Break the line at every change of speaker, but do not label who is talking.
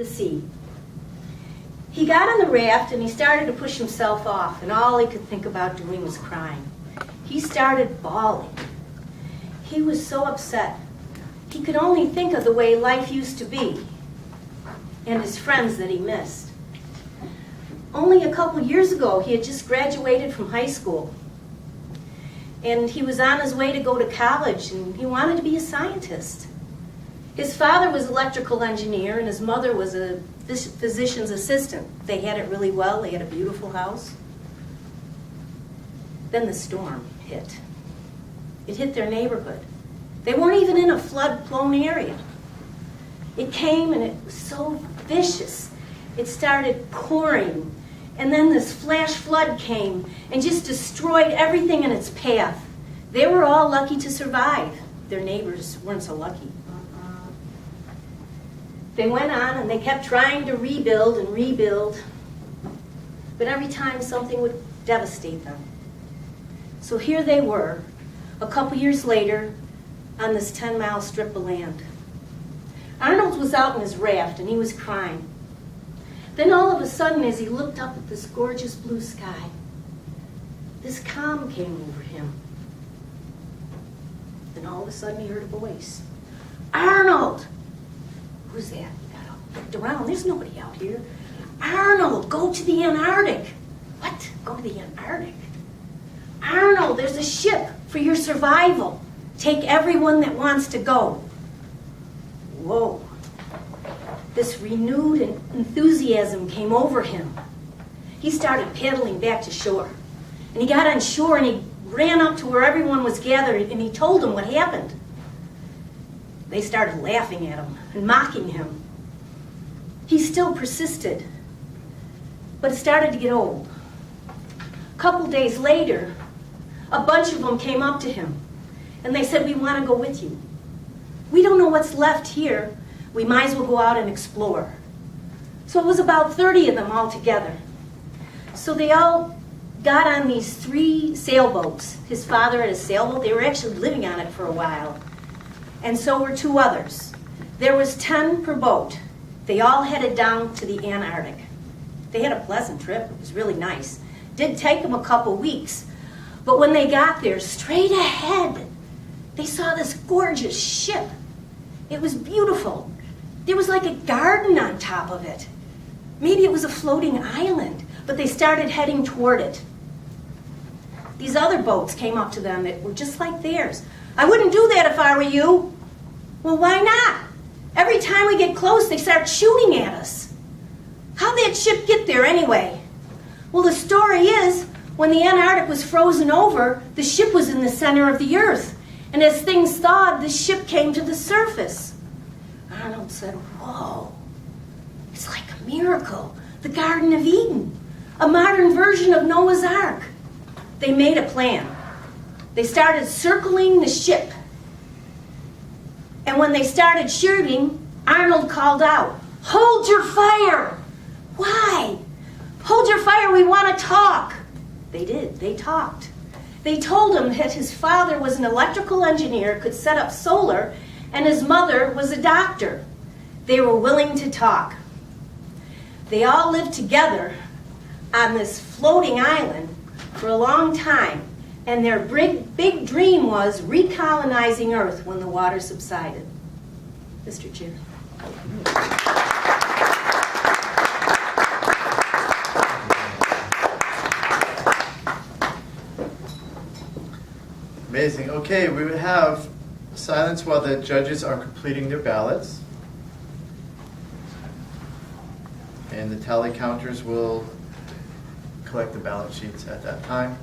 the sea. He got on the raft and he started to push himself off, and all he could think about doing was crying. He started bawling. He was so upset. He could only think of the way life used to be and his friends that he missed. Only a couple years ago, he had just graduated from high school. And he was on his way to go to college, and he wanted to be a scientist. His father was an electrical engineer, and his mother was a physician's assistant. They had it really well. They had a beautiful house. Then the storm hit. It hit their neighborhood. They weren't even in a flood-blown area. It came, and it was so vicious. It started pouring, and then this flash flood came and just destroyed everything in its path. They were all lucky to survive. Their neighbors weren't so lucky. They went on and they kept trying to rebuild and rebuild, but every time something would devastate them. So here they were, a couple years later, on this 10-mile strip of land. Arnold was out in his raft and he was crying. Then all of a sudden, as he looked up at this gorgeous blue sky, this calm came over him. Then all of a sudden he heard a voice. "Arnold!" "Who's that?" He got up, looked around. "There's nobody out here." "Arnold, go to the Antarctic." "What? Go to the Antarctic?" "Arnold, there's a ship for your survival. Take everyone that wants to go." Whoa. This renewed enthusiasm came over him. He started paddling back to shore. And he got on shore and he ran up to where everyone was gathered and he told them what happened. They started laughing at him and mocking him. He still persisted, but it started to get old. A couple days later, a bunch of them came up to him and they said, "We want to go with you. We don't know what's left here. We might as well go out and explore." So it was about 30 of them all together. So they all got on these 3 sailboats. His father had a sailboat. They were actually living on it for a while. And so were 2 others. There was 10 per boat. They all headed down to the Antarctic. They had a pleasant trip. It was really nice. Did take them a couple weeks. But when they got there, straight ahead, they saw this gorgeous ship. It was beautiful. There was like a garden on top of it. Maybe it was a floating island, but they started heading toward it. These other boats came up to them that were just like theirs. "I wouldn't do that if I were you." "Well, why not? Every time we get close, they start shooting at us." "How'd that ship get there anyway?" "Well, the story is, when the Antarctic was frozen over, the ship was in the center of the earth. And as things thawed, the ship came to the surface." Arnold said, "Whoa, it's like a miracle. The Garden of Eden, a modern version of Noah's Ark." They made a plan. They started circling the ship. And when they started shooting, Arnold called out, "Hold your fire!" "Why?" "Hold your fire, we want to talk." They did, they talked. They told him that his father was an electrical engineer, could set up solar, and his mother was a doctor. They were willing to talk. They all lived together on this floating island for a long time, and their big dream was recolonizing Earth when the water subsided. Mr. Chair.
Amazing. Okay, we would have silence while the judges are completing their ballots. And the tally counters will collect the ballot sheets at that time.